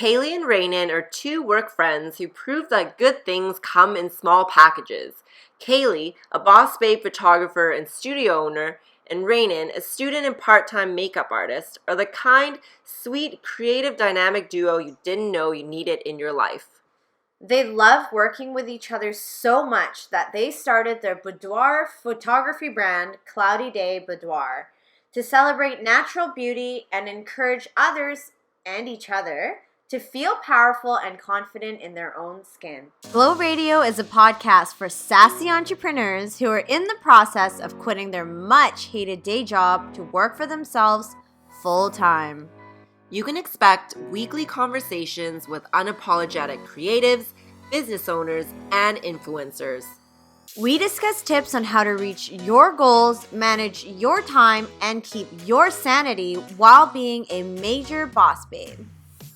Caleigh and Ranen are two work friends who prove that good things come in small packages. Caleigh, a boss babe photographer and studio owner, and Ranen, a student and part-time makeup artist, are the kind, sweet, creative, dynamic duo you didn't know you needed in your life. They love working with each other so much that they started their boudoir photography brand, Cloudy Day Boudoir, to celebrate natural beauty and encourage others and each other to feel powerful and confident in their own skin. Glow Radio is a podcast for sassy entrepreneurs who are in the process of quitting their much-hated day job to work for themselves full-time. You can expect weekly conversations with unapologetic creatives, business owners, and influencers. We discuss tips on how to reach your goals, manage your time, and keep your sanity while being a major boss babe.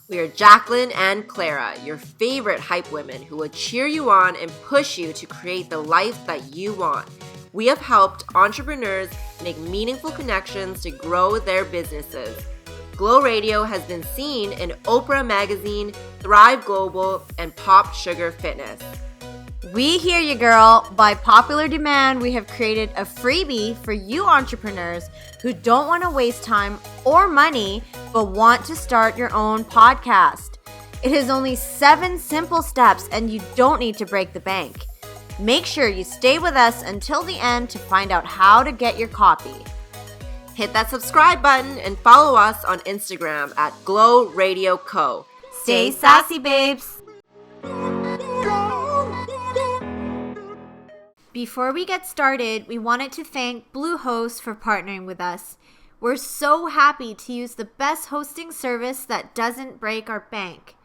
We are Jacqueline and Clara, your favorite hype women who will cheer you on and push you to create the life that you want. We have helped entrepreneurs make meaningful connections to grow their businesses. Glow Radio has been seen in Oprah Magazine, Thrive Global, and Pop Sugar Fitness. We hear you, girl. By popular demand, we have created a freebie for you entrepreneurs who don't want to waste time or money, but want to start your own podcast. It is only 7 simple steps, and you don't need to break the bank. Make sure you stay with us until the end to find out how to get your copy. Hit that subscribe button and follow us on Instagram at Glow Radio Co. Stay sassy, babes. Before we get started, we wanted to thank Bluehost for partnering with us. We're so happy to use the best hosting service that doesn't break our bank.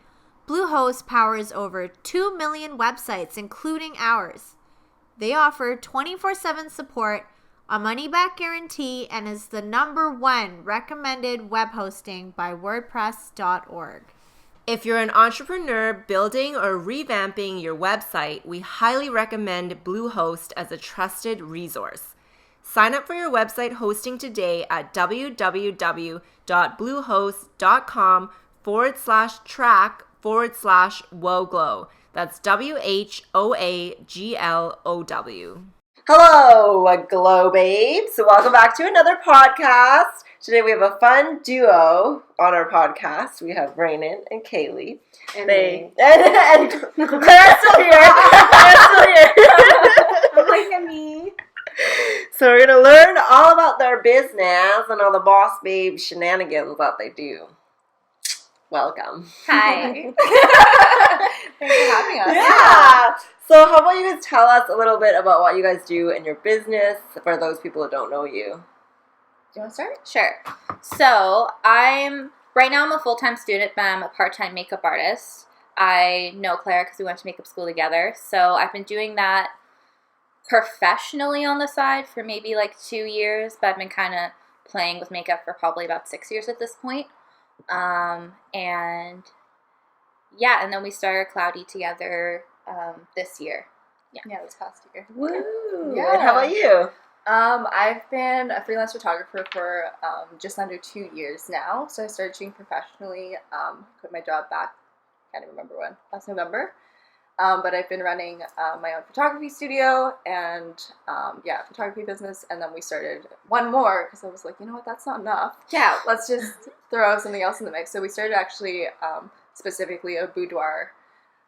Bluehost powers over 2 million websites, including ours. They offer 24/7 support, a money-back guarantee, and is the #1 recommended web hosting by WordPress.org. If you're an entrepreneur building or revamping your website, we highly recommend Bluehost as a trusted resource. Sign up for your website hosting today at www.bluehost.com/track/WoGlow. That's WHOAGLOW. Hello, Glow Babes. Welcome back to another podcast. Today we have a fun duo on our podcast. We have Ranen and Caleigh. And Claire's still here. Look at me. So we're going to learn all about their business and all the boss babe shenanigans that they do. Welcome. Hi. Thanks for having us. Yeah. So how about you guys tell us a little bit about what you guys do in your business for those people who don't know you? Do you want to start? Sure. So right now I'm a full-time student, but I'm a part-time makeup artist. I know Clara because we went to makeup school together. So I've been doing that professionally on the side for maybe like 2 years, but I've been kind of playing with makeup for probably about 6 years at this point. And then we started Cloudy together this year. Yeah, this past year. Woo! Yeah. And how about you? I've been a freelance photographer for just under 2 years now. So I started shooting professionally, quit my job back, can't even remember when, last November. But I've been running my own photography studio and, photography business. And then we started one more because I was like, you know what, that's not enough. Yeah. Let's just throw something else in the mix. So we started actually specifically a boudoir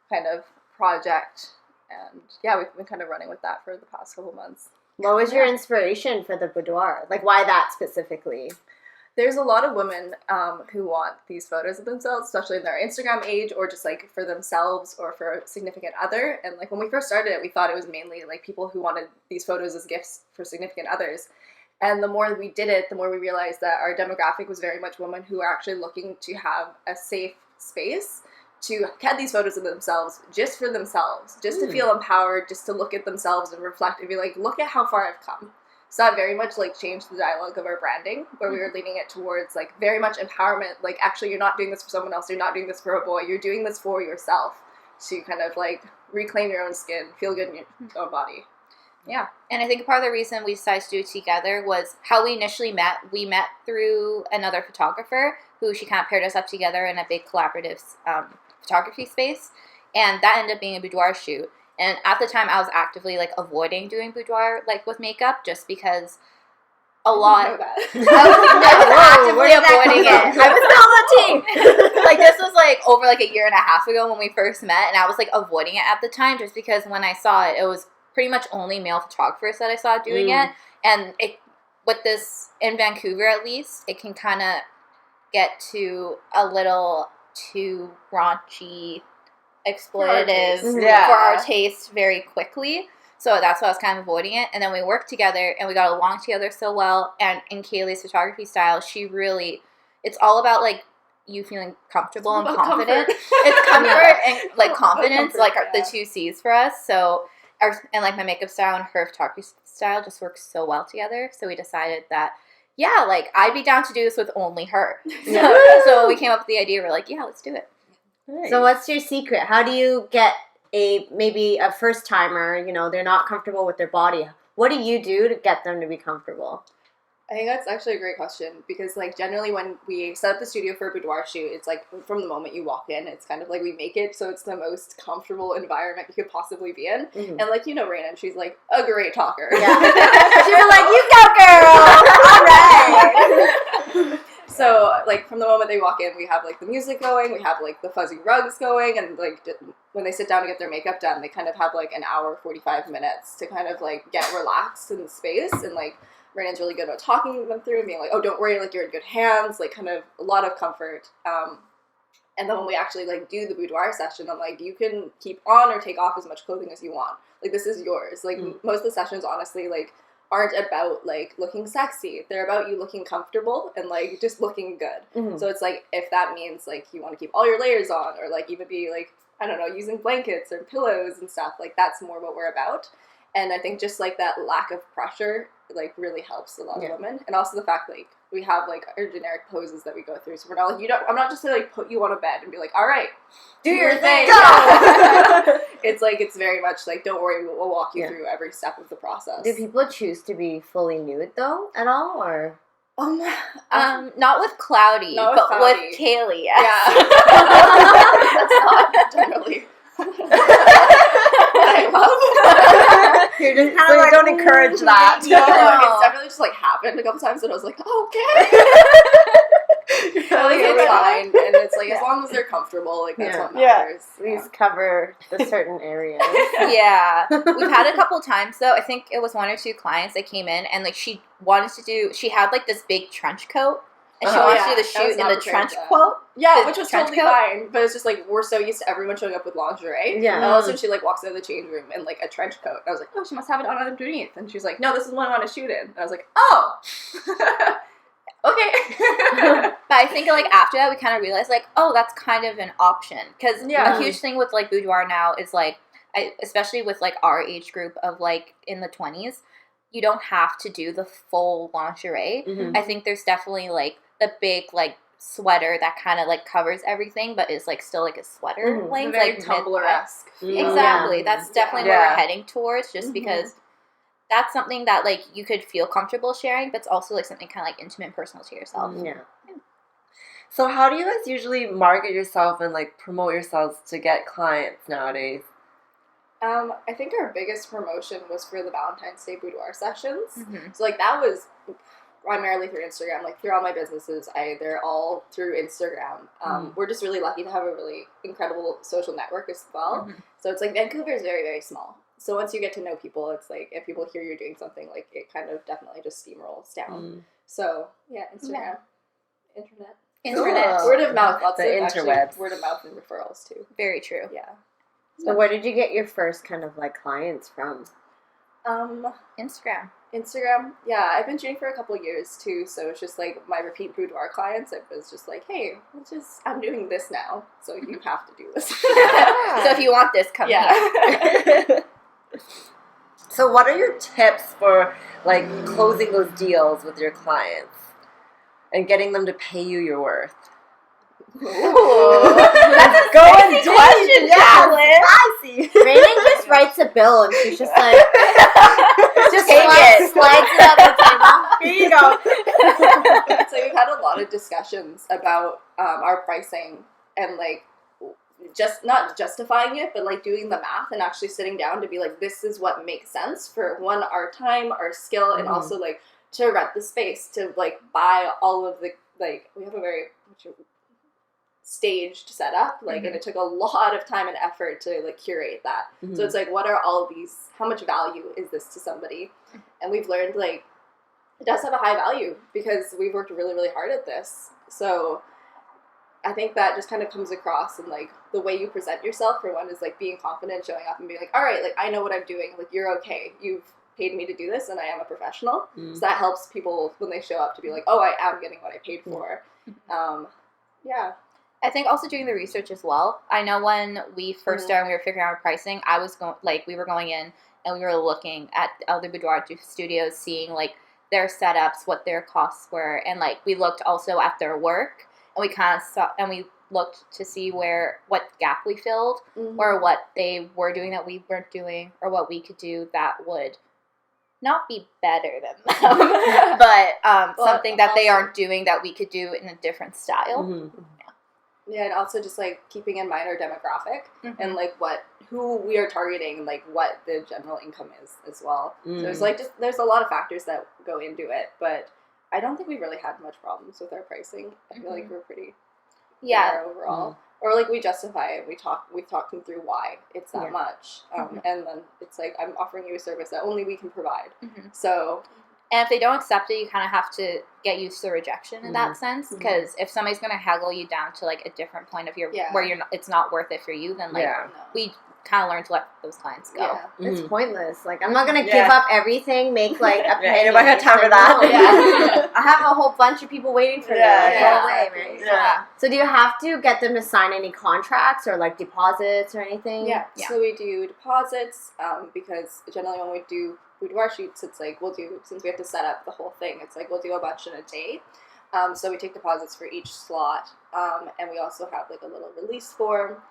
kind of project. And yeah, we've been kind of running with that for the past couple months. What was your inspiration for the boudoir? Like, why that specifically? There's a lot of women who want these photos of themselves, especially in their Instagram age or just like for themselves or for a significant other. And like when we first started it, we thought it was mainly like people who wanted these photos as gifts for significant others. And the more we did it, the more we realized that our demographic was very much women who are actually looking to have a safe space to get these photos of themselves, just for themselves, just to feel empowered, just to look at themselves and reflect and be like, look at how far I've come. So that very much like changed the dialogue of our branding, where we were leaning it towards like very much empowerment. Like, actually, you're not doing this for someone else. You're not doing this for a boy. You're doing this for yourself to kind of like reclaim your own skin, feel good in your own body. Yeah. And I think part of the reason we decided to do it together was how we initially met. We met through another photographer who she kind of paired us up together in a big collaborative photography space. And that ended up being a boudoir shoot. And at the time, I was actively, like, avoiding doing boudoir, like, with makeup just because a lot... I I was actively avoiding it. I was not on the team. Like, this was, like, over, like, a year and a half ago when we first met, and I was, like, avoiding it at the time just because when I saw it, it was pretty much only male photographers that I saw doing it. And it, with this, in Vancouver at least, it can kind of get to a little too raunchy, exploitative for our taste very quickly. So that's why I was kind of avoiding it. And then we worked together and we got along together so well. And in Caleigh's photography style, she really, it's all about like you feeling comfortable and confident. It's comfort and like confidence, like the two C's for us. So, and like my makeup style and her photography style just works so well together. So we decided that, yeah, like I'd be down to do this with only her. So we came up with the idea. We're like, yeah, let's do it. Nice. So what's your secret? How do you get maybe a first timer, you know, they're not comfortable with their body. What do you do to get them to be comfortable? I think that's actually a great question because, like, generally when we set up the studio for a boudoir shoot, it's like from the moment you walk in, it's kind of like we make it so it's the most comfortable environment you could possibly be in. Mm-hmm. And, like, you know, Ranen, she's like a great talker. Yeah. She's like, you go, girl! All right! So, like, from the moment they walk in, we have, like, the music going, we have, like, the fuzzy rugs going, and, like, when they sit down to get their makeup done, they kind of have, like, an hour, 45 minutes to kind of, like, get relaxed in the space, and, like, Ranen's really good about talking them through and being like, oh, don't worry, like, you're in good hands, like, kind of a lot of comfort. And then when we actually, like, do the boudoir session, I'm like, you can keep on or take off as much clothing as you want. Like, this is yours. Like, most of the sessions, honestly, like, aren't about, like, looking sexy. They're about you looking comfortable and, like, just looking good. Mm-hmm. So it's, like, if that means, like, you want to keep all your layers on or, like, even be, like, I don't know, using blankets or pillows and stuff, like, that's more what we're about. And I think just, like, that lack of pressure, like, really helps a lot of women. And also the fact, like, we have, like, our generic poses that we go through. So we're not, like, I'm not just going to, like, put you on a bed and be like, all right, do your thing. Go! It's, like, it's very much, like, don't worry, we'll walk you through every step of the process. Do people choose to be fully nude, though, at all, or? Not with Cloudy, but Cloudy. With Caleigh, yes. Yeah. That's not generally what I love. You're just kind of like, don't encourage that. No, it's definitely just, like, happened a couple times, and I was like, okay. Like, it's fine, and it's like, as long as they're comfortable, like, that's what matters. Please cover the certain areas. Yeah. We've had a couple times, though. I think it was one or two clients that came in, and, like, she had, like, this big trench coat, and she wanted to do the shoot in the trench coat. Yeah, which was totally fine, but it's just, like, we're so used to everyone showing up with lingerie. Yeah. And all of a sudden she, like, walks out of the change room in, like, a trench coat. And I was like, oh, she must have it on underneath. And she's like, no, this is the one I want to shoot in. And I was like, oh. Okay. But I think, like, after that, we kind of realized, like, oh, that's kind of an option. Because a huge thing with, like, boudoir now is, like, especially with, like, our age group of, like, in the 20s, you don't have to do the full lingerie. Mm-hmm. I think there's definitely, like, the big, like, sweater that kind of, like, covers everything, but is, like, still, like, a sweater length. Very like, Tumblr-esque. Exactly. Yeah. That's definitely where we're heading towards, just because that's something that, like, you could feel comfortable sharing, but it's also, like, something kind of, like, intimate and personal to yourself. Yeah. So how do you guys usually market yourself and, like, promote yourselves to get clients nowadays? I think our biggest promotion was for the Valentine's Day Boudoir sessions. Mm-hmm. So, like, that was primarily through Instagram. Like, through all my businesses, they're all through Instagram. We're just really lucky to have a really incredible social network as well. Mm-hmm. So it's like Vancouver is very, very small. So once you get to know people, it's like if people hear you're doing something, like it kind of definitely just steamrolls down. So yeah, Instagram, internet, word of mouth, lots of interwebs, word of mouth and referrals too. Very true. Yeah. So where did you get your first kind of like clients from? Instagram. Yeah, I've been shooting for a couple years too, so it's just like my repeat boudoir clients. It was just like, hey, I'm doing this now, so you have to do this. So if you want this, come here. So what are your tips for like closing those deals with your clients and getting them to pay you your worth? That's a spicy question, Jacqueline. Spicy. Ranen just writes a bill and she's just like, just slides it up the table. Here you go. So we've had a lot of discussions about our pricing and like just not justifying it, but like doing the math and actually sitting down to be like, this is what makes sense for one, our time, our skill, and also like to rent the space, to like buy all of the, like, we have a very staged setup, like, and it took a lot of time and effort to like curate that. So it's like, what are all these, how much value is this to somebody? And we've learned like it does have a high value because we've worked really, really hard at this. So I think that just kind of comes across in like the way you present yourself, for one, is like being confident, showing up and being like, all right, like I know what I'm doing, like you're okay, you've paid me to do this and I am a professional. So that helps people when they show up to be like, oh, I am getting what I paid for. Yeah. I think also doing the research as well. I know when we first started, we were figuring out our pricing. We were going in and we were looking at other boudoir studios, seeing like their setups, what their costs were, and like we looked also at their work, and we kind of saw, and we looked to see what gap we filled, or what they were doing that we weren't doing, or what we could do that would not be better than them, but something that they aren't doing that we could do in a different style. Yeah, and also just like keeping in mind our demographic and like who we are targeting, like what the general income is as well. So it's like there's a lot of factors that go into it, but I don't think we've really had much problems with our pricing. I feel like we're pretty fair overall. Or like we justify it. We've talked them through why it's that much, and then it's like, I'm offering you a service that only we can provide. So. And if they don't accept it, you kind of have to get used to the rejection in that sense. Because if somebody's going to haggle you down to like a different point of where you're not, it's not worth it for you, then like we kind of learn to let those clients go. Yeah. It's pointless. Like, I'm not going to give up everything, make like a penny. Ain't nobody got time for that. I have a whole bunch of people waiting for me. Like, go away, man. Yeah. So do you have to get them to sign any contracts or like deposits or anything? Yeah. So we do deposits because generally when we do boudoir shoots, it's like since we have to set up the whole thing, it's like we'll do a bunch in a day. So we take deposits for each slot, and we also have like a little release form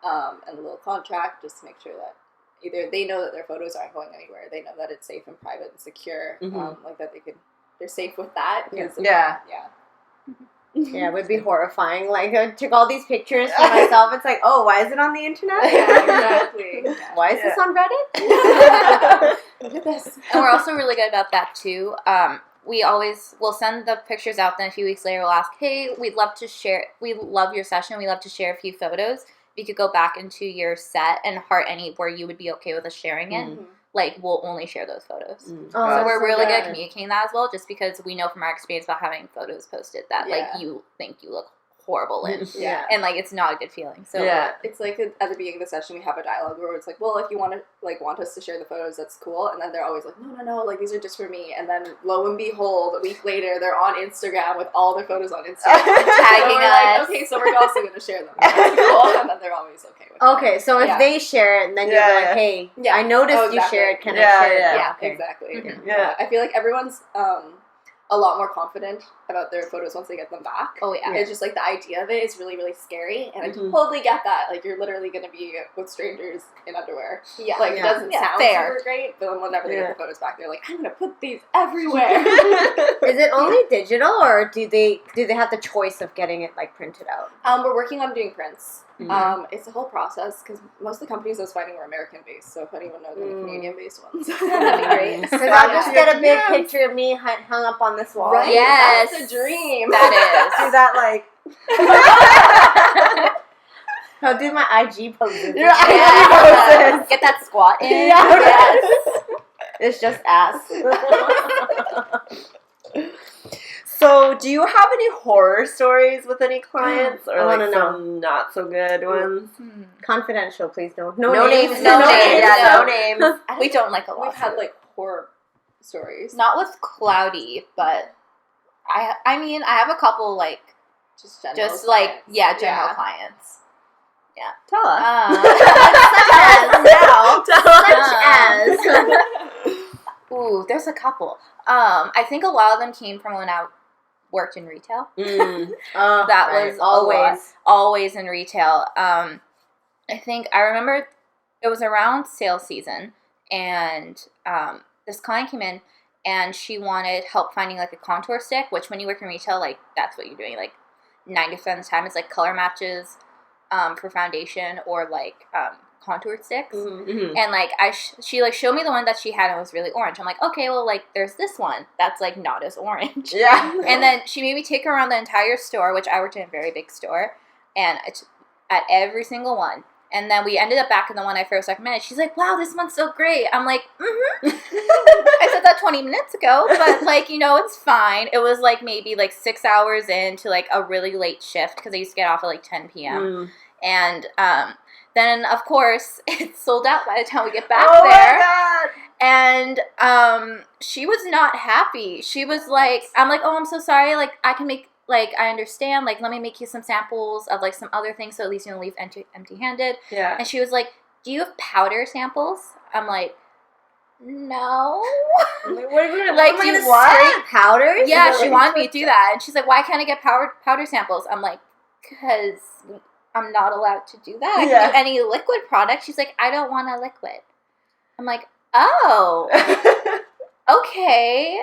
and a little contract just to make sure that either they know that their photos aren't going anywhere, they know that it's safe and private and secure, like that they're safe with that. Yeah, it would be horrifying. Like, I took all these pictures for myself. It's like, oh, why is it on the internet? Exactly. Why is this on Reddit? Look at this. And we're also really good about that too. We'll send the pictures out, then a few weeks later we'll ask, hey, we love your session, we'd love to share a few photos. If you could go back into your set and heart any where you would be okay with us sharing it, like we'll only share those photos. So we're really good at communicating that as well, just because we know from our experience about having photos posted that like you think you look horrible in. And like it's not a good feeling. So it's like at the beginning of the session we have a dialogue where it's like, well, if you want us to share the photos, that's cool. And then they're always like, no, like these are just for me. And then lo and behold, a week later they're on Instagram with all their photos on Instagram tagging us. Like, okay, so we're also going to share them. Cool. And then they're always okay with it. Okay, so if they share it, and then you're like, hey, I noticed you shared, can I share it? Yeah, exactly. I feel like everyone's a lot more confident about their photos once they get them back. Oh yeah. It's just like the idea of it is really, really scary, and I totally get that. Like you're literally going to be with strangers in underwear. Yeah. Like it doesn't sound super great, but then whenever they get the photos back, they're like, I'm going to put these everywhere. Is it only digital, or do they have the choice of getting it like printed out? We're working on doing prints. It's a whole process because most of the companies I was finding were American-based, so if anyone knows any Canadian-based ones, that'd be great. Because I'll just get a big picture of me hung up on this wall. Right? Yes. That's a dream. That is. Do that like... I'll do my IG poses. Your IG poses. Get that squat in. Yes. It's just ass. So, do you have any horror stories with any clients, or I like wanna some not so good ones? Confidential, please don't. No names. No names. Yeah, no names. We don't like a lot. We've had like horror stories. Not with Cloudy, but I mean I have a couple like just general general clients. Yeah. Tell us. Such as. Ooh, there's a couple. I think a lot of them came from when I worked in retail. That was always in retail. I think I remember it was around sales season, and this client came in, and she wanted help finding like a contour stick, which when you work in retail, like that's what you're doing. Like 90% of the time, it's like color matches for foundation or like contour sticks. Mm-hmm. And like she like showed me the one that she had and it was really orange. I'm like, okay, well, like there's this one that's like not as orange. Yeah. And then she made me take her around the entire store, which I worked in a very big store, and at every single one. And then we ended up back in the one I first recommended. She's like, wow, this one's so great. I'm like, I said that 20 minutes ago, but like, you know, it's fine. It was like maybe like 6 hours into like a really late shift because I used to get off at like 10 p.m. And then, of course, it's sold out by the time we get back there. My God. And she was not happy. She was like, I'm like, oh, I'm so sorry. Like, I can make, like, I understand. Like, let me make you some samples of, like, some other things so at least you don't leave empty-handed. Yeah. And she was like, do you have powder samples? I'm like, no. What are we gonna, Like, do you what? straight powders? Yeah, Is that she what wanted me to do that. And she's like, why can't I get powder samples? I'm like, because I'm not allowed to do that. I can do any liquid product. She's like, I don't want a liquid. I'm like, oh, okay.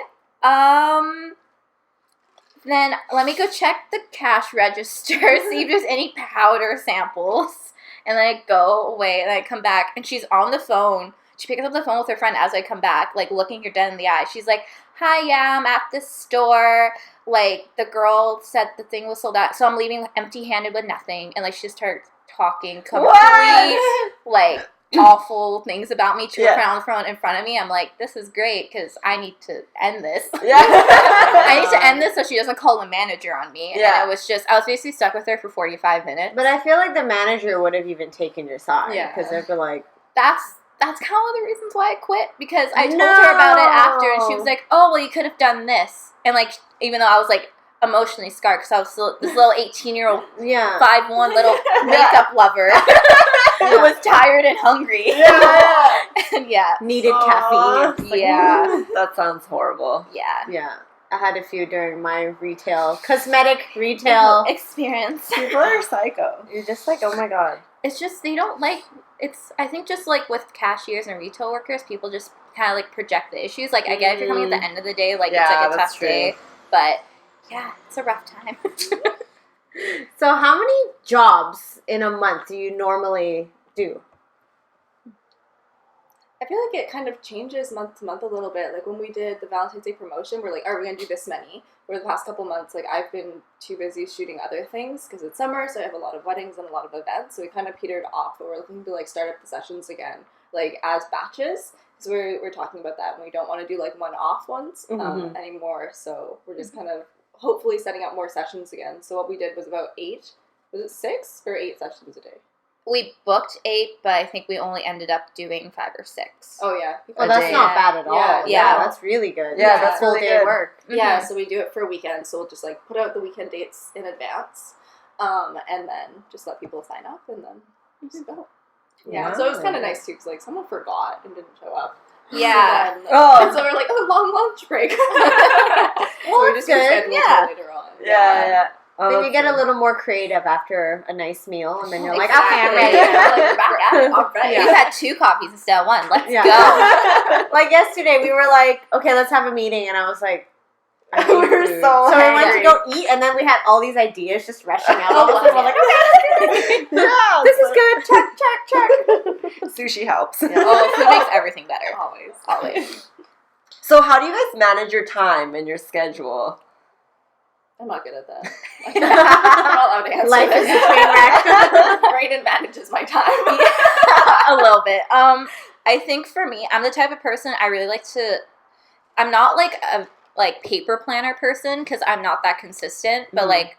Then let me go check the cash register, see if there's any powder samples. And then I go away, and I come back, and she's on the phone. She picks up the phone with her friend as I come back, like, looking her dead in the eye. She's like, hi, yeah, I'm at the store. Like, the girl said the thing was sold out, so I'm leaving empty-handed with nothing. And, like, she just started talking complete, like, awful things about me to her friend on the phone in front of me. I'm like, this is great, because I need to end this. Yeah. I need to end this so she doesn't call the manager on me. Yeah. And it was just, I was basically stuck with her for 45 minutes. But I feel like the manager would have even taken your side. Yeah. Because they'd be like, That's kind of one of the reasons why I quit, because I told her about it after, and she was like, oh, well, you could have done this. And, like, even though I was, like, emotionally scarred, because I was still this little 18-year-old, yeah. 5'1" little makeup lover who was tired and hungry. And Needed caffeine. Yeah. That sounds horrible. Yeah. Yeah. I had a few during my cosmetic retail. experience. People are psycho. You're just like, oh my God. It's just, they don't like, I think just like with cashiers and retail workers, people just kind of like project the issues. Like, I get if you're coming at the end of the day, like, it's like a tough day. But yeah, it's a rough time. So how many jobs in a month do you normally do? I feel like it kind of changes month to month a little bit. Like when we did the Valentine's Day promotion, we're like, are we going to do this many? For the past couple months, like I've been too busy shooting other things because it's summer, so I have a lot of weddings and a lot of events. So we kind of petered off, but we're looking to like start up the sessions again, like as batches. Because we're talking about that, and we don't want to do like one-off ones anymore. So we're just kind of hopefully setting up more sessions again. So what we did was about 8. Was it 6 or 8 sessions a day? We booked 8, but I think we only ended up doing 5 or 6. Oh, yeah. Well, that's not bad at all. Yeah. That's really good. Yeah, that's full really day good. work. Yeah, so we do it for a weekend. So we'll just like put out the weekend dates in advance, and then just let people sign up, and then just go. Yeah, so it was kind of nice too, because like someone forgot and didn't show up. Yeah. And so we're like, oh, long lunch break. So we just good. rescheduled later on. Yeah. Oh, Then you get good. a little more creative after a nice meal, and then you're like, Exactly. okay, I'm ready. Like, we're back at it. All right. Yeah. You had 2 coffees instead of 1. Let's Yeah. go. Like yesterday, we were like, okay, let's have a meeting, and I was like, I need We were food. so we went to hungry. go eat, and then we had all these ideas just rushing out. Oh, And we're like, okay, Yeah, this is good. Check. Sushi helps. Oh, food makes everything better. Always. So how do you guys manage your time and your schedule? I'm not good at that. I'm not allowed to answer Life this. is a train wreck. Brayden manages my time. A little bit. I think for me, I'm the type of person I really like to. I'm not like a paper planner person because I'm not that consistent. But like,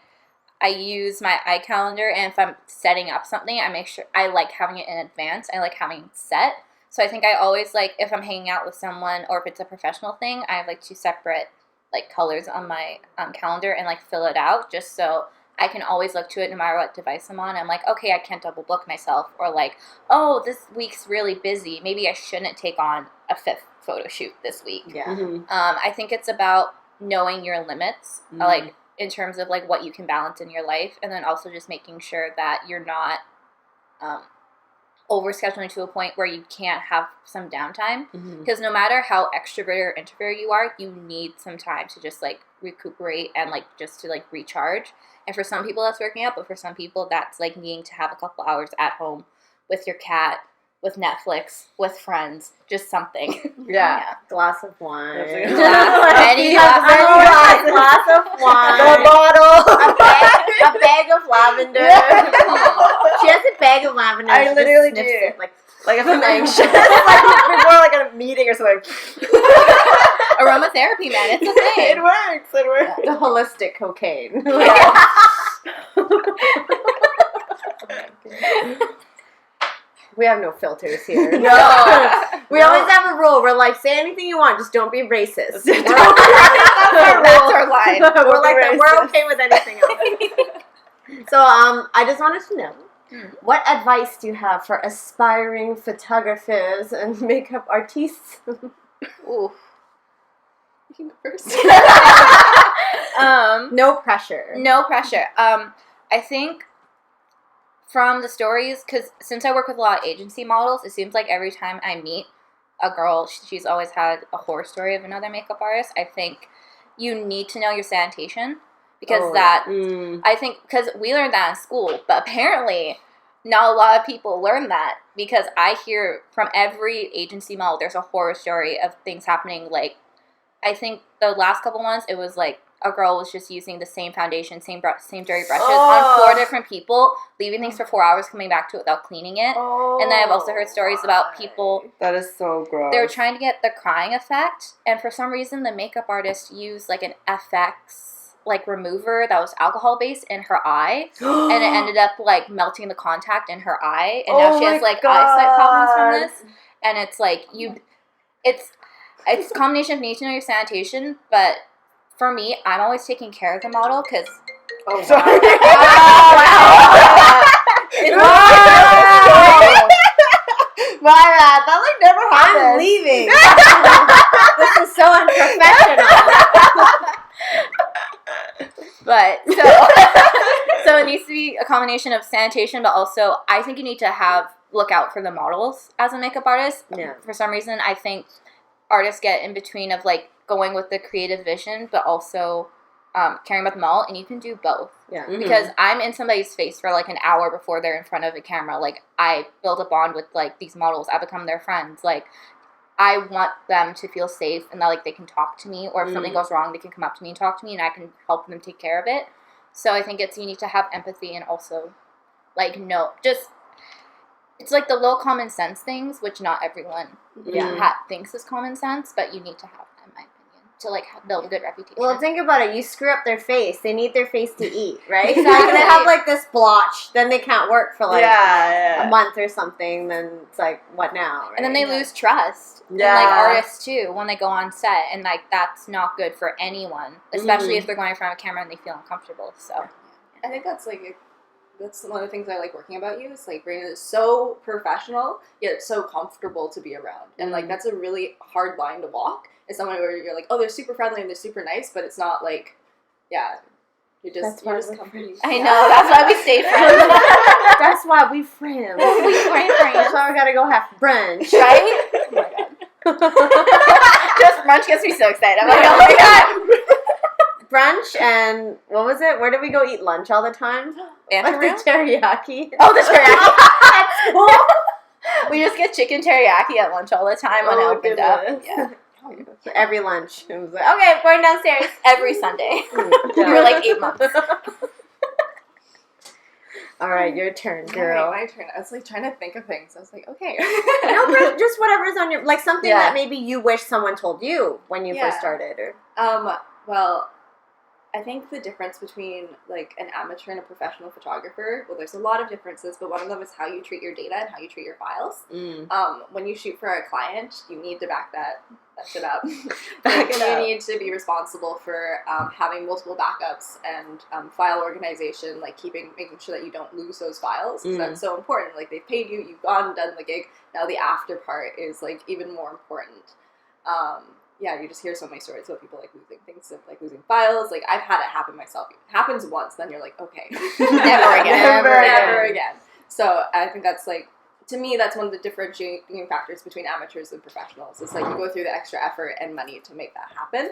I use my iCalendar, and if I'm setting up something, I make sure I like having it in advance. I like having it set. So I think I always like if I'm hanging out with someone or if it's a professional thing, I have like 2 separate like colors on my calendar and like fill it out just so I can always look to it no matter what device I'm on. I'm like, okay, I can't double book myself, or like, oh, this week's really busy. Maybe I shouldn't take on a 5th photo shoot this week. Yeah. I think it's about knowing your limits, like in terms of like what you can balance in your life, and then also just making sure that you're not overscheduling to a point where you can't have some downtime. Because no matter how extrovert or introvert you are, you need some time to just like recuperate and like just to like recharge. And for some people that's working out, but for some people that's like needing to have a couple hours at home with your cat, with Netflix, with friends, just something. Glass of wine. Any glass of wine. The bottle. A bag of lavender. She has a bag of lavender. I literally do. It, like if I'm anxious, like before like a meeting or something. Aromatherapy, man, it's a thing. It works. the holistic cocaine. We have no filters here. We always have a rule. We're like, say anything you want, just don't be racist. That's our line. We're okay with anything else. So, I just wanted to know, what advice do you have for aspiring photographers and makeup artists? Ooh. You can go first. No pressure. No pressure. I think from the stories, because since I work with a lot of agency models, it seems like every time I meet a girl, she's always had a horror story of another makeup artist. I think you need to know your sanitation, because I think, because we learned that in school, but apparently not a lot of people learn that, because I hear from every agency model there's a horror story of things happening. Like, I think the last couple ones, it was like a girl was just using the same foundation, same dirty brushes on 4 different people, leaving things for 4 hours, coming back to it without cleaning it. And then I've also heard stories about people. That is so gross. They were trying to get the crying effect, and for some reason the makeup artist used like an FX like remover that was alcohol based in her eye, and it ended up like melting the contact in her eye, and now she has like eyesight problems from this. And it's like it's a combination of need to know your sanitation, but for me, I'm always taking care of the model because. Oh, sorry. My bad. That like never happened. I'm leaving. This is so unprofessional. But so it needs to be a combination of sanitation, but also I think you need to look out for the models as a makeup artist. Yeah. For some reason, I think artists get in between of like going with the creative vision, but also caring about the model, and you can do both. Yeah. Because I'm in somebody's face for like an hour before they're in front of a camera. Like, I build a bond with like these models. I become their friends. Like, I want them to feel safe and that like they can talk to me, or if something goes wrong, they can come up to me and talk to me, and I can help them take care of it. So I think you need to have empathy, and also like it's like the little common sense things, which not everyone thinks is common sense, but you need to have them, in my opinion, to like build a good reputation. Well, think about it. You screw up their face. They need their face to eat, right? Exactly. So they have like this blotch. Then they can't work for like a a month or something. Then it's like, what now? Right? And then they lose trust. Yeah. And like artists too, when they go on set, and like that's not good for anyone, especially if they're going in front of a camera and they feel uncomfortable. So I think that's one of the things I like working about you, is like Ranen is so professional yet so comfortable to be around, and like that's a really hard line to walk. It's someone where you're like, oh, they're super friendly and they're super nice, but it's not like, you're just company. I know, that's why we stay friends. That's why we friends. That's why we gotta go have brunch, right? Oh my god. Just brunch gets me so excited. I'm like, oh my god. Brunch, and what was it? Where did we go eat lunch all the time? Banter room? The teriyaki. Oh, the teriyaki. We just get chicken teriyaki at lunch all the time when it opened up. Yeah. For every lunch. It was like, okay, I'm going downstairs. Every Sunday. For like 8 months. All right, your turn, girl. My turn. I was like trying to think of things. I was like, okay. No, just whatever's on your, like something that maybe you wish someone told you when you first started, or. Well, I think the difference between like an amateur and a professional photographer, well, there's a lot of differences, but one of them is how you treat your data and how you treat your files. When you shoot for a client, you need to back that shit up. You need to be responsible for having multiple backups and file organization, like making sure that you don't lose those files. So that's so important. Like, they've paid you, you've gone and done the gig. Now the after part is like even more important. You just hear so many stories about people like losing things, like losing files. Like, I've had it happen myself. It happens once, then you're like, okay, Never again. Never again. So I think that's like to me, that's one of the differentiating factors between amateurs and professionals. It's like you go through the extra effort and money to make that happen.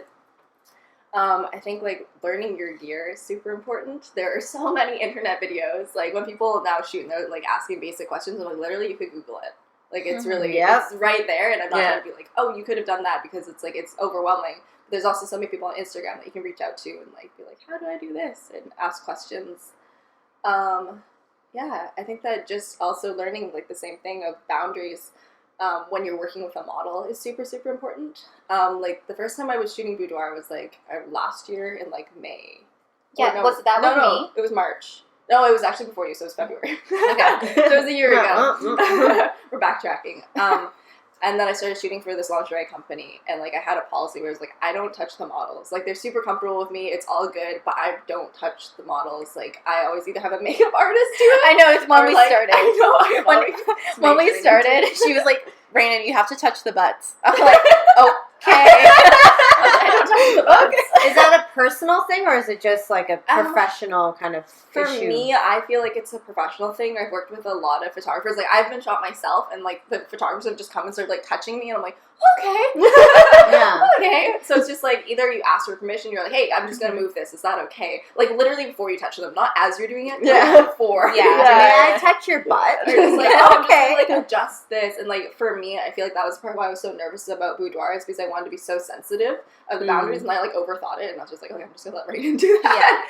I think like learning your gear is super important. There are so many internet videos. Like when people now shoot and they're like asking basic questions, and like literally you could Google it. Like it's really it's right there, and I'm not gonna be like, oh, you could have done that, because it's like it's overwhelming. But there's also so many people on Instagram that you can reach out to and like be like, how do I do this, and ask questions. Yeah, I think that just also learning like the same thing of boundaries when you're working with a model is super, super important. Like the first time I was shooting boudoir was like last year in like May. Yeah, was that with me? It was March. No, it was actually before you, so it was February. Okay, so it was a year ago. We're backtracking. And then I started shooting for this lingerie company, and like I had a policy where it was like, I don't touch the models. Like they're super comfortable with me, it's all good, but I don't touch the models. Like I always either have a makeup artist do it. I know, it's when we started. I know, when we started, she was like, Ranen, you have to touch the butts. I'm like, okay. I don't touch the butts. Is that a personal thing, or is it just like a professional kind of For issue? me, I feel like it's a professional thing. I've worked with a lot of photographers. Like, I've been shot myself, and, like, the photographers have just come and started, like, touching me, and I'm like, okay. Okay. So it's just, like, either you ask for permission, you're like, hey, I'm just gonna move this. Is that okay? Like, literally before you touch them. Not as you're doing it, but before. May I touch your butt? You're just like, oh, I'm just gonna, like, adjust this. And, like, for me, I feel like that was part of why I was so nervous about boudoir, is because I wanted to be so sensitive of the boundaries, and I, like, overthought it, and I was just like, okay, I'm just gonna let Ranen do that.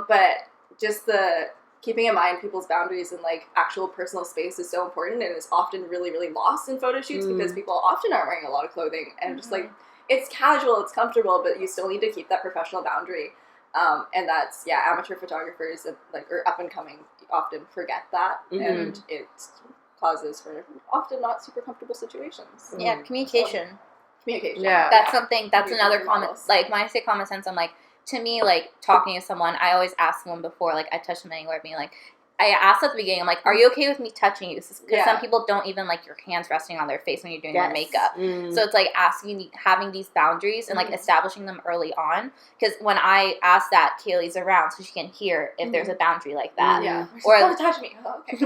But just the keeping in mind people's boundaries and like actual personal space is so important, and is often really, really lost in photo shoots because people often aren't wearing a lot of clothing, and just like it's casual, it's comfortable, but you still need to keep that professional boundary. And that's amateur photographers and like or up and coming often forget that, and it causes for often not super comfortable situations. Yeah, communication. Communication. Yeah. That's something. That's another common. Like when I say common sense, I'm like, to me, like, talking to someone, I always ask someone before, like, I touch them anywhere, being like, I asked at the beginning, I'm like, are you okay with me touching you? Because some people don't even like your hands resting on their face when you're doing their makeup. So it's like having these boundaries and like establishing them early on. Because when I ask that, Caleigh's around so she can hear if there's a boundary like that. Yeah. Or don't touch me. Oh, okay.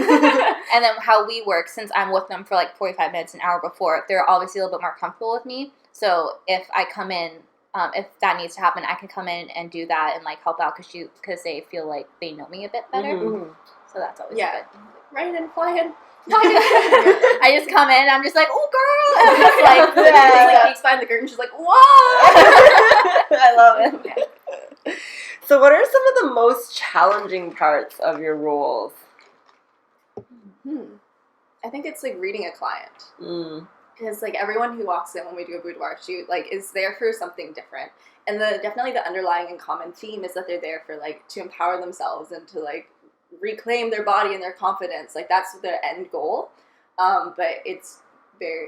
And then how we work, since I'm with them for like 45 minutes, an hour before, they're obviously a little bit more comfortable with me. So if I come in, if that needs to happen, I can come in and do that and like help out because they feel like they know me a bit better. So that's always good. Right in, flying. I just come in and I'm just like, oh girl, and I'm just like, like peeks behind the curtain. She's like, whoa. I love it. So, what are some of the most challenging parts of your roles? I think it's like reading a client. Because like everyone who walks in when we do a boudoir shoot like is there for something different, and definitely the underlying and common theme is that they're there for like to empower themselves and to like reclaim their body and their confidence. Like that's their end goal. But it's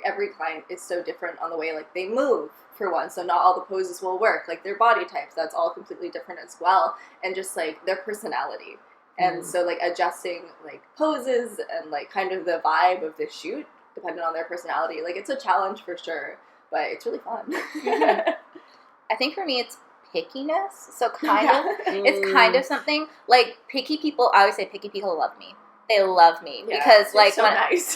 every client is so different on the way like they move, for one, so not all the poses will work. Like their body types, that's all completely different as well, and just like their personality. And so like adjusting like poses and like kind of the vibe of the shoot depending on their personality, like it's a challenge for sure, but it's really fun. I think for me it's pickiness. So it's kind of something like picky people. I always say picky people love me. They love me because like so nice.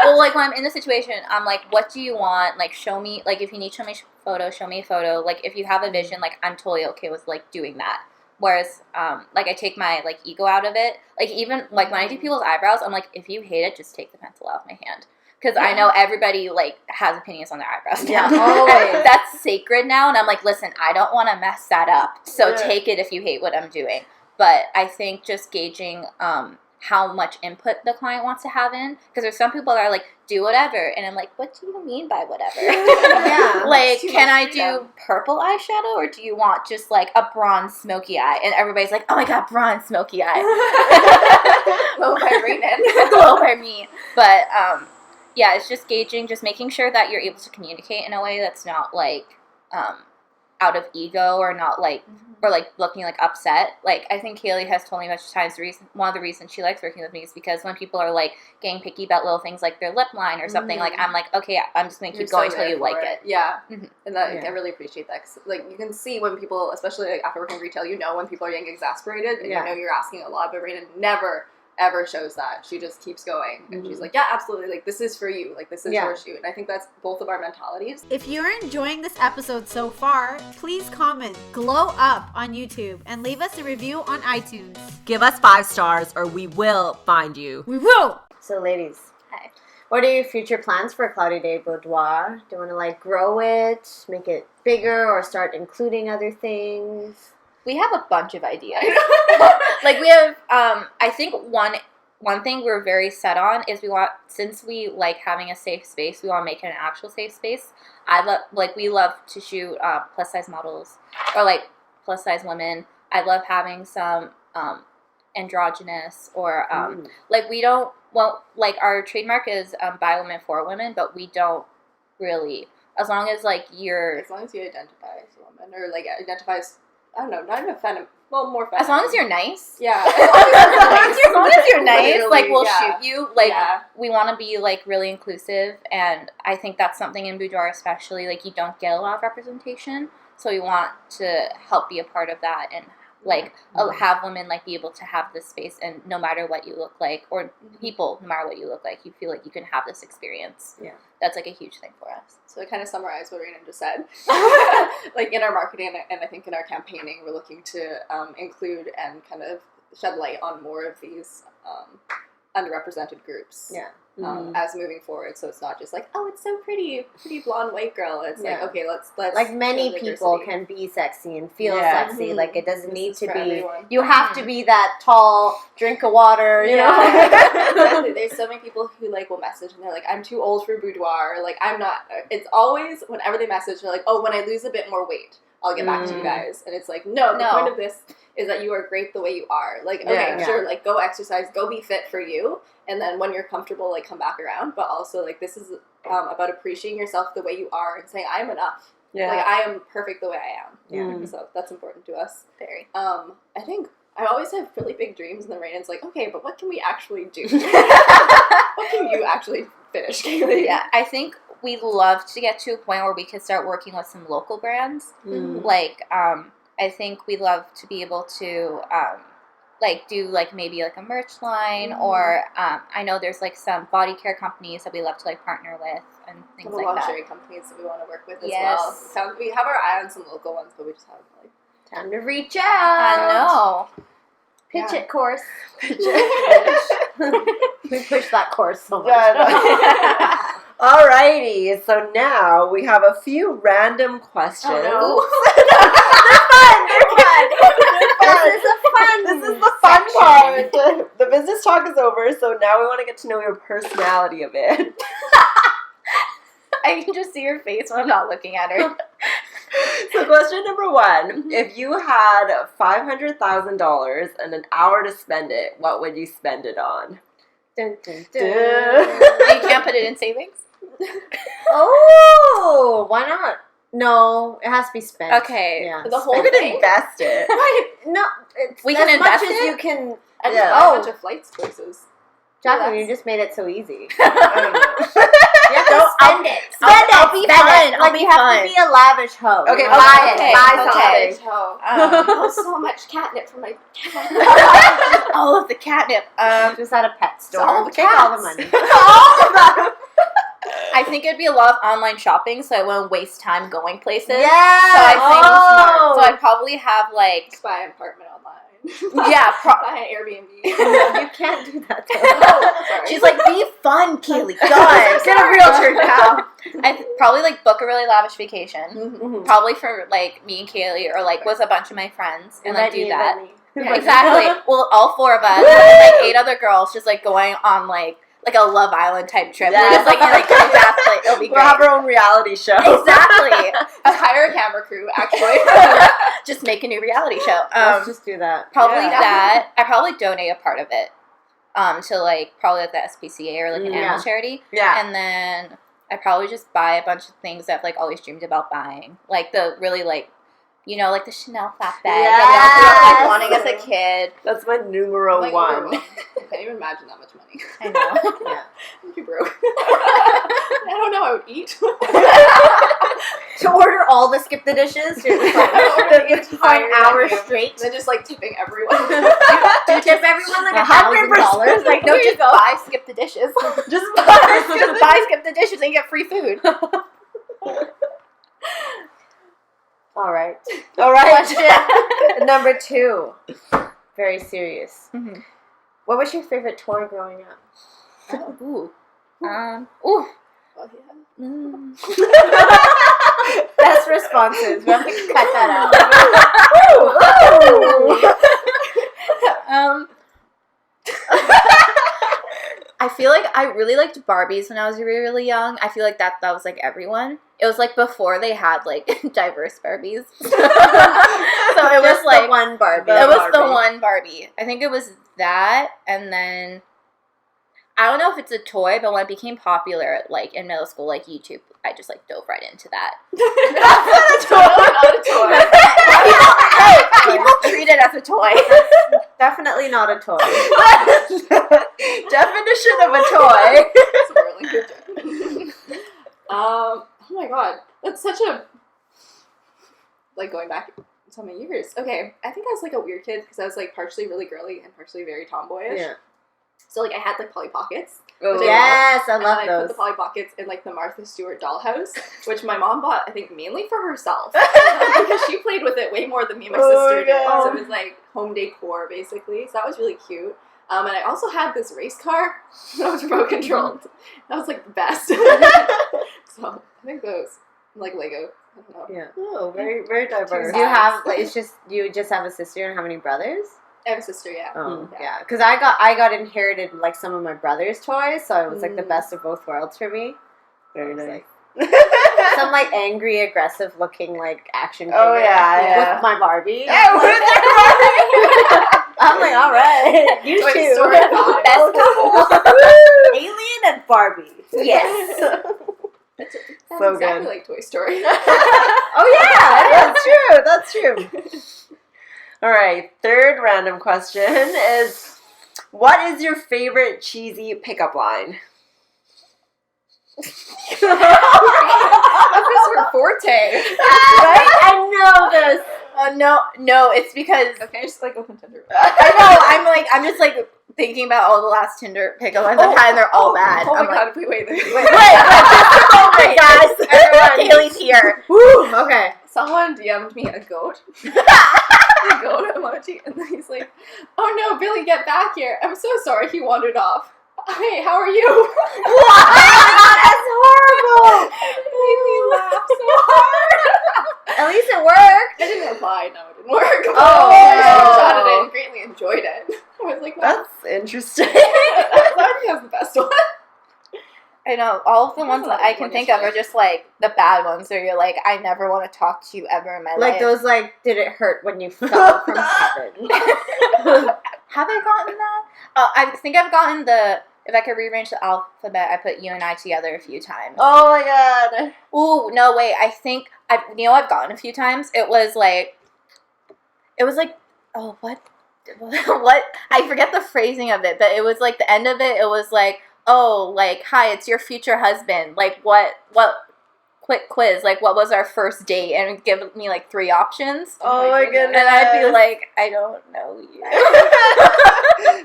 well, like when I'm in the situation, I'm like, what do you want? Like show me. Like if you need to show me a photo. Like if you have a vision, like I'm totally okay with like doing that. Whereas, like, I take my, like, ego out of it. Like, even, like, when I do people's eyebrows, I'm like, if you hate it, just take the pencil out of my hand. Because I know everybody, like, has opinions on their eyebrows now. Always. That's sacred now. And I'm like, listen, I don't want to mess that up. So take it if you hate what I'm doing. But I think just gauging how much input the client wants to have in. Because there's some people that are like, do whatever. And I'm like, what do you mean by whatever? Like, can I do purple eyeshadow? Or do you want just like a bronze smoky eye? And everybody's like, oh my God, bronze smoky eye. Low by Ranen. Low by me. But, yeah, it's just gauging, just making sure that you're able to communicate in a way that's not like out of ego or not like or like looking like upset. Like I think Caleigh has told me a bunch of times one of the reasons she likes working with me is because when people are like getting picky about little things like their lip line or something, like I'm like, okay, I'm just gonna keep going until you like it. Yeah, and that I really appreciate that. 'Cause, like you can see when people, especially like after working retail, you know when people are getting exasperated and you know you're asking a lot. But Ranen never ever shows that. She just keeps going, and she's like, yeah, absolutely, like, this is for you, like, this is your shoot. And I think that's both of our mentalities. If you're enjoying this episode so far, please comment Glow Up on YouTube and leave us a review on iTunes. Give us 5 stars or we will find you. We will! So ladies, Hi. what are your future plans for Cloudy Day Boudoir? Do you want to like grow it, make it bigger, or start including other things? We have a bunch of ideas. Like we have, I think one thing we're very set on is since we like having a safe space, we want to make it an actual safe space. We love to shoot plus size models or like plus size women. I love having some androgynous or like we don't. Well, like our trademark is by women for women, but we don't really. As long as like you identify as a woman or like identify as, I don't know, not even feminine. Well, more feminine. As long as you're nice. Yeah. As long as you're nice, like we'll yeah. shoot you. Like we want to be like really inclusive, and I think that's something in boudoir especially. Like you don't get a lot of representation, so we want to help be a part of that and like have women like be able to have this space, and no matter what you look like, or people, no matter what you look like, you feel like you can have this experience. Yeah. That's like a huge thing for us. So to kind of summarize what Ranen just said, like in our marketing and I think in our campaigning, we're looking to include and kind of shed light on more of these underrepresented groups. Yeah. As moving forward, so it's not just like, oh, it's so pretty blonde white girl. It's like, okay, let's like many show people diversity. can be sexy and feel sexy. Like it doesn't need to for be. everyone. You have to be that tall, drink of water. You know. Exactly. There's so many people who like will message and they're like, I'm too old for boudoir. Like I'm not. It's always whenever they message, they're like, oh, when I lose a bit more weight, I'll get back to you guys. And it's like, no. The point of this is that you are great the way you are. Like, okay, sure, like go exercise, go be fit for you. And then when you're comfortable, like, come back around. But also, like, this is about appreciating yourself the way you are and saying, I am enough. Yeah. Like, I am perfect the way I am. Yeah. So that's important to us. Very. I think I always have really big dreams, and then Rainen's like, okay, but what can we actually do? What can you actually finish, Caleigh? Yeah, I think we'd love to get to a point where we could start working with some local brands. Like, I think we'd love to be able to... like do like maybe like a merch line or I know there's like some body care companies that we love to like partner with and things like that. Luxury companies that we want to work with as well. So we have our eye on some local ones, but we just haven't like Time to reach out. I know. Pitch it course. Pitch it. We push that course so much. Alrighty, so now we have a few random questions. Oh, This is the fun part. The business talk is over, so now we want to get to know your personality a bit. I can just see your face when I'm not looking at her. So question number 1. If you had $500,000 and an hour to spend it, what would you spend it on? Dun, dun, dun. You can't put it in savings? Oh, why not? No, it has to be spent. Okay. Yeah. The whole You could thing? invest it. No, it's We as can much invest as it? you can. I just buy a bunch of flights choices. Jacqueline, you just made it so easy. I don't know. You have to spend it. Spend it. I'll be spend fun. it. Like, you have to be a lavish hoe. Okay, buy okay, it. Buy okay. something. Oh, so much catnip for my cat. All of the catnip. Just at a pet store. all the Take all the cats. money. All of them. I think it'd be a lot of online shopping, so I won't waste time going places. Yeah. So I think so I'd probably have like Just buy an apartment online. yeah. Buy an Airbnb. You can't do that. Sorry. She's like, be fun, Caleigh. God, Get a realtor now. I probably like book a really lavish vacation. Mm-hmm. Probably for like me and Caleigh, or like with a bunch of my friends, and like do that. Yeah, Yeah, exactly. Well, all 4 of us, and then, like 8 other girls, just like going on like a Love Island type trip. Yeah. We're just like in like like it'll be We'll have great. our own reality show. Exactly. hire a camera crew, actually. Just make a new reality show. Let's just do that. Probably Yeah. that. I probably donate a part of it to like probably like the SPCA or like an Yeah. animal charity. Yeah. And then I probably just buy a bunch of things that I've like always dreamed about buying. Like the really like, you know, like the Chanel flat bag that we all grew up like wanting as a kid. That's my numero Like, 1. I can't even imagine that much money. I know. Yeah. I'm too broke. I don't know how I would eat. To order all the skip the dishes. You're just like, for an hour straight. They're just like tipping everyone. Do you tip everyone like $1,000? Like, no, just buy skip the dishes. Just buy skip the dishes and you get free food. All right. Question number 2. Very serious. Mm-hmm. What was your favorite toy growing up? Ooh. Oh, yeah. Best responses. We have to cut that out. I feel like I really liked Barbies when I was really, really young. I feel like that was like everyone. It was like before they had like diverse Barbies. So it was like the one Barbie. It was the one Barbie. I think it was that, and then I don't know if it's a toy, but when it became popular, like in middle school, like YouTube, I just like dove right into that. That's not a toy. People treat it as a toy. Definitely not a toy. Definition of a toy. That's a really good joke. Oh my god, that's such a like going back so many years. Okay, I think I was like a weird kid because I was like partially really girly and partially very tomboyish. Yeah. So like I had like Polly Pockets. Oh, Yes, I And love I those. put the Polly Pockets in like the Martha Stewart dollhouse, which my mom bought I think mainly for herself because she played with it way more than me and my sister did. So it was like home decor basically. So that was really cute. And I also had this race car that was remote controlled. That was like the best. So I think those like Lego. I don't know. Yeah. Oh, very, very diverse. Do you have like you just have a sister and how many brothers? I have a sister, yeah. Oh, yeah. Because I got inherited like some of my brother's toys, so it was like the best of both worlds for me. Very nice. Like, some like angry, aggressive looking like action figure. Oh, yeah. With my Barbie. Yeah, with their Barbie. I'm like, all right, you Toy too. Story 5. Best couple. Alien and Barbie. Yes. That's So exactly good. like Toy Story. Oh yeah. That's true. That's true. All right. 3rd random question is, what is your favorite cheesy pickup line? That's her forte. Right? I know this. No, it's because Okay, just like open Tinder. I know. I'm just like thinking about all the last Tinder pickup lines I've had, and they're all bad. Oh my I'm like, god, wait. wait, guys, everyone, Kaylee's here. Woo. Okay. Someone DM'd me a goat. A goat emoji, and then he's like, "Oh no, Billy, get back here! I'm so sorry he wandered off. Hey, how are you?" That's horrible. It made me laugh so hard. At least it worked. I didn't reply. No, it didn't work. Oh, I no. screenshotted it and greatly enjoyed it. I was like, wow. That's interesting. I think that's the best one. I know, all of the ones That's that I like can one think issue. of are just like the bad ones where you're like, I never want to talk to you ever in my Like life. those, like, did it hurt when you fell from heaven? Have I gotten that? I think I've gotten if I could rearrange the alphabet, I put you and I together a few times. Oh my god. Ooh, no, wait, I think, I've gotten a few times. It was like, oh, what, I forget the phrasing of it, but it was like, the end of it was like, oh, like, hi, it's your future husband. Like, what, quick quiz, like, what was our first date? And it'd give me, like, 3 options. Oh my goodness. And I'd be like, I don't know you.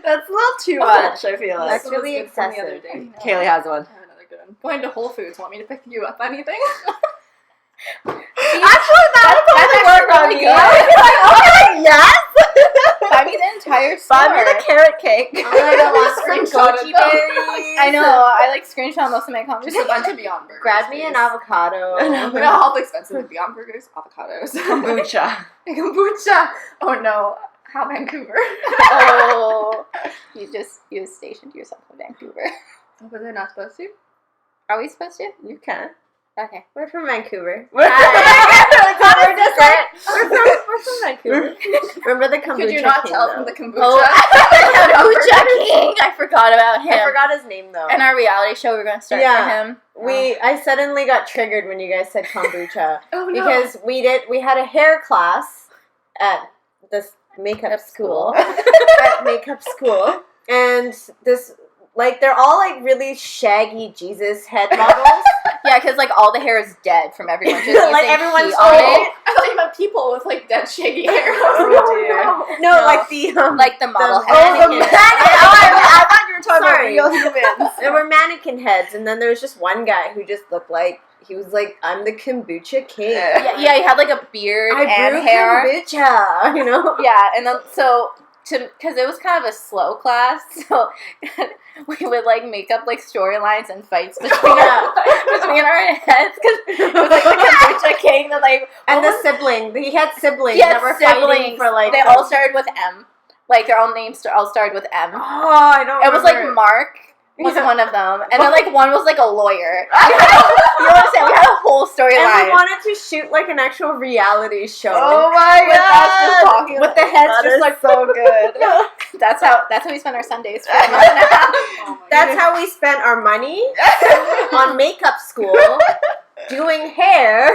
That's a little too much, I feel like. That's really Good from the other excessive. day. Kayleigh has one. I have another good one. Going to Whole Foods. Want me to pick you up anything? Actually, that would That's totally work on really me. good. I would be like, okay, yes. Buy me the entire store. Buy me the carrot cake. Oh, I don't want some Screenshot goji it, though. berries. I know, I like screenshot most of my Just a conversations. bunch of Beyond Burgers. Grab me an please. avocado. Oh my god, all the expensive Beyond Burgers, avocados. Kombucha. Kombucha. Oh no. How Vancouver. Oh, you stationed yourself in Vancouver. Oh, but they're not supposed to? Are we supposed to? You can. Okay. We're from Vancouver. We're We're from Vancouver. Remember the kombucha Could you not king, tell though? from the kombucha? Oh, Kombucha King! I forgot about him. I forgot his name though. And our reality show we're going to start Yeah. for him. I suddenly got triggered when you guys said kombucha Oh no. because we had a hair class at this makeup school, and this, like, they're all like really shaggy Jesus head models. Yeah, because like all the hair is dead from everyone just using Like everyone's heat on it. I thought you meant people with like dead shaggy hair. No, like the Like the model the- head. oh, the mannequin. I thought you were talking Sorry. about real humans. there were mannequin heads, and then there was just one guy who just looked like he was like, I'm the kombucha king. Yeah, he had like a beard I and brew hair. kombucha, you know? Yeah, and then because it was kind of a slow class, so we would like make up like storylines and fights between our heads because it was like the kombucha king that like And the sibling, he had siblings he had that were fighting for like. they all started with M, like their own names all started with M. Oh, I don't. It was like remember. Mark was Yeah. one of them, and then like one was like a lawyer. You know what I'm saying? We had a whole And storyline. we wanted to shoot like an actual reality show. Oh my With us just god! talking With the heads That just is like so good. That's how we spend our Sundays for a month and a half. That's how we spent our money on makeup school, doing hair,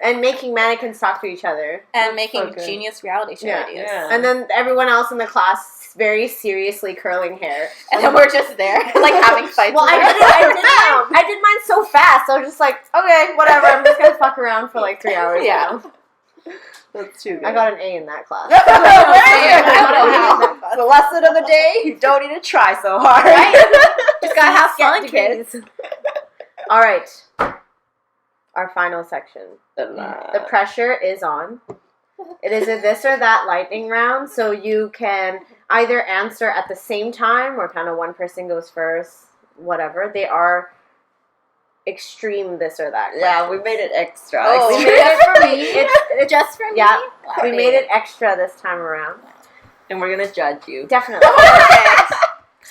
and making mannequins talk to each other. And making so good. genius reality show Yeah. ideas. Yeah. And then everyone else in the class very seriously curling hair. And then we're just there, like having fights. Well, with I our- did mine so fast. I was just like, okay, whatever. I'm just gonna fuck around for like 3 hours. Yeah. now. That's too good. I got an A in that class. I got an A in that The lesson of the day: you don't need to try so hard. Just gotta have fun, kids. All right, our final section. The The pressure is on. It is a this or that lightning round, so you can either answer at the same time or kind of one person goes first, whatever. They are extreme this or that. Yeah, we made it extra. Oh. We made it for me. It's Just for me? Yeah, Wow, we babe. made it extra this time around. and we're gonna judge you. Definitely.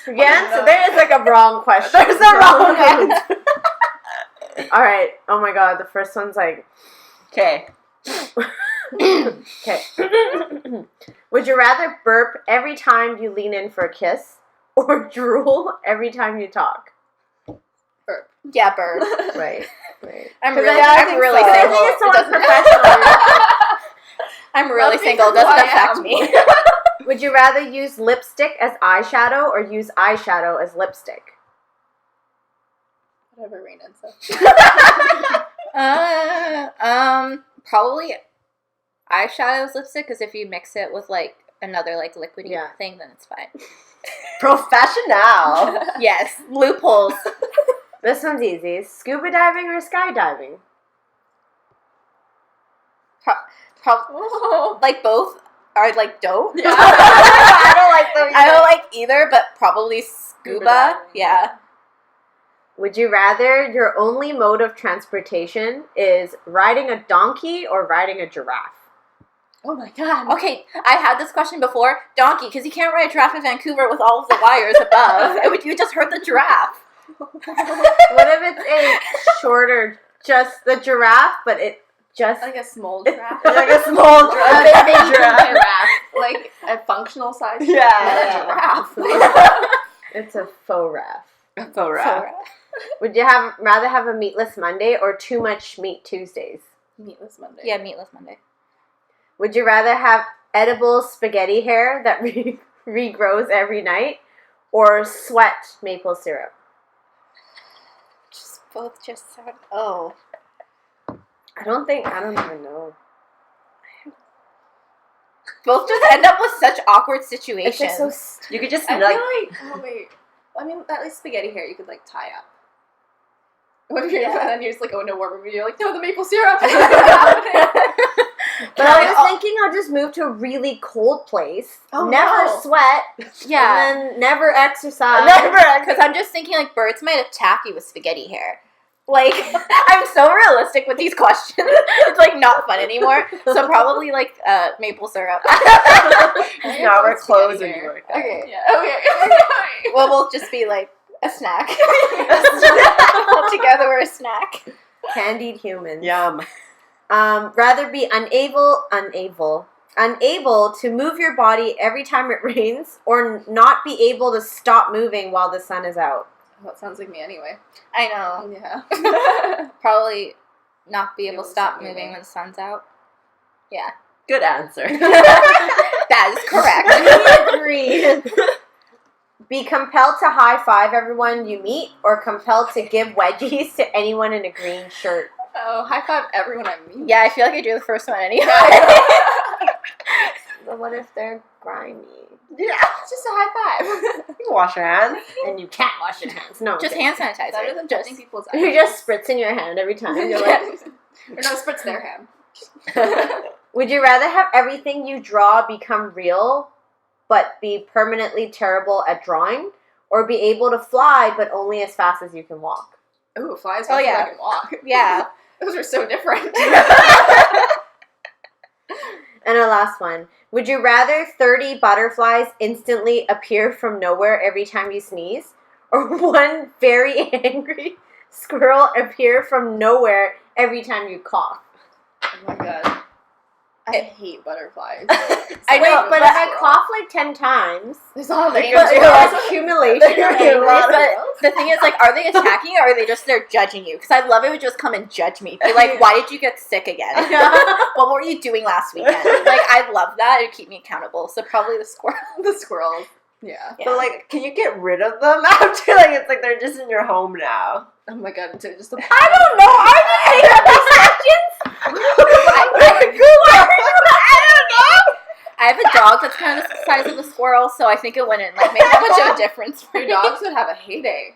Again, so there is like a wrong question. There's a wrong answer. All right. Oh my god, the first one's like, Okay. okay. Would you rather burp every time you lean in for a kiss or drool every time you talk? Yeah, bird. Right. Right. I'm 'Cause really, I I'm think really so. I single. think it's so It doesn't- unprofessional. I'm really That's single. It because doesn't who I affect am. me. Would you rather use lipstick as eyeshadow or use eyeshadow as lipstick? Whatever Rainen said. Probably eyeshadow as lipstick, because if you mix it with like another like liquidy Yeah. thing, then it's fine. Professional. Yes, loopholes. This one's easy. Scuba diving or skydiving? Like both are like dope. Yeah. I don't like them. I don't like either, but probably scuba. diving. Yeah. Would you rather your only mode of transportation is riding a donkey or riding a giraffe? Oh my god. Okay, I had this question before. Donkey, because you can't ride a giraffe in Vancouver with all of the wires above. You just hurt the giraffe. What if it's a shorter, just the giraffe, but it just Like a small giraffe. Like a small giraffe, a baby giraffe. Like a functional size. Yeah. Giraffe. it's a faux raff. So rough. Would you rather have a meatless Monday or too much meat Tuesdays? Meatless Monday. Yeah, meatless Monday. Would you rather have edible spaghetti hair that regrows every night or sweat maple syrup? Both just sound. Oh. I don't even know. Both just end up with such awkward situations. It's just so You could just I like. feel like, oh wait. I mean, at least spaghetti hair you could like tie up. When you're, and then you're just like, oh no, war movie. You're like, no, the maple syrup. But I was thinking I'll just move to a really cold place, Oh, never no. sweat, Yeah. and then never exercise. Because I'm just thinking, like, birds might attack you with spaghetti hair. Like, I'm so realistic with these questions. It's, like, not fun anymore. So probably, like, maple syrup. Now we're clothes when you work out. Okay. Yeah. Okay. Well, we'll just be, like, a snack. All together, we're a snack. Candied humans. Yum. Rather be unable to move your body every time it rains, or not be able to stop moving while the sun is out. Well, it sounds like me anyway. I know. Yeah. Probably not be able Able to to stop stop moving moving. when the sun's out. Yeah. Good answer. That is correct. We agree. Be compelled to high five everyone you meet, or compelled to give wedgies to anyone in a green shirt. Oh, high five everyone I meet. Yeah, I feel like I do the first one anyway. But what if they're grimy? Yeah. It's just a high five. You can wash your hands. And you can't wash your hands. No, Just okay. hand sanitizer. Better than touching people's eyes. You're just spritzing your hand every time. You're like, Or no, spritz their hand. would you rather have everything you draw become real, but be permanently terrible at drawing, or be able to fly, but only as fast as you can walk? Ooh, flies Oh, faster yeah. than I can walk. Yeah. Those are so different. And our last one. Would you rather 30 butterflies instantly appear from nowhere every time you sneeze, or one very angry squirrel appear from nowhere every time you cough? Oh my god. I hate butterflies. I know, But if I cough like 10 times, There's all like but accumulation of They're angry But the thing is, like, are they attacking you or are they just there judging you? Because I'd love it would just come and judge me. Be like, why did you get sick again? What were you doing last weekend? Like, I'd love that. It'd keep me accountable. So probably the squirrel. the squirrels. Yeah. But like, can you get rid of them after? Like, it's like they're just in your home now. Oh my god, so just I don't know. I didn't make up these questions. I don't know. I have a dog that's kind of the size of a squirrel, so I think it wouldn't like make that much of a difference for your me. dogs would have a heyday.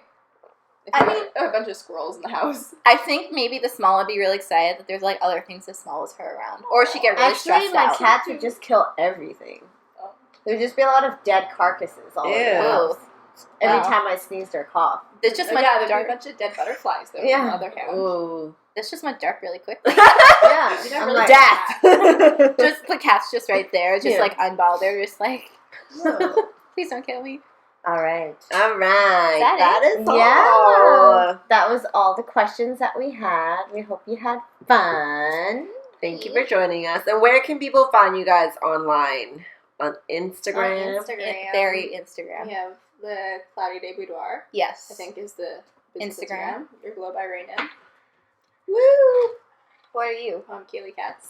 If I you mean- had a bunch of squirrels in the house. I think maybe the small would be really excited that there's like other things as small as her around, or she'd get really Actually, stressed my out. cats would just kill everything. Oh. There'd just be a lot of dead carcasses all over the Ew. house. Every Wow. time I sneezed or coughed. It's just Oh, went yeah, there'd be a dark. bunch of dead butterflies though. Yeah. On the other hand. Ooh. This just went dark really quickly. Yeah, You don't I'm really like, Death. Just the cat's just right there, just Yeah. like unbothered, just like, No. please don't kill me. all right. All right. That That is all. Yeah. That was all the questions that we had. We hope you had fun. Thank you for joining us. And where can people find you guys online? On Instagram? Instagram. Very Instagram. We have the Cloudy Day Boudoir, Yes. I think is the business Instagram. Your Glow by Ranen. Woo! What are you? Caleigh Cats.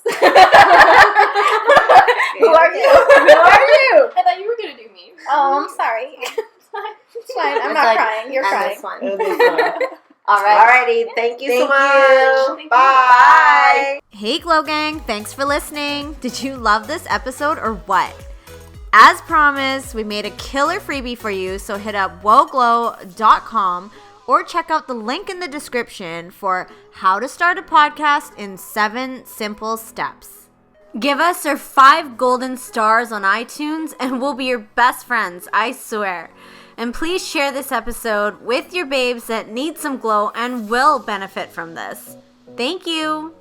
Who are you? Who are you? I thought you were gonna do me. Oh, I'm sorry. It's fine. I'm It's not like, crying. You're and crying. this one. And this one. All right. Alrighty. Thank you so Thank much. you. Thank you. Bye. Hey Glow Gang, thanks for listening. Did you love this episode or what? As promised, we made a killer freebie for you, so hit up woglow.com or check out the link in the description for how to start a podcast in 7 simple steps. Give us your 5 golden stars on iTunes and we'll be your best friends, I swear. And please share this episode with your babes that need some glow and will benefit from this. Thank you.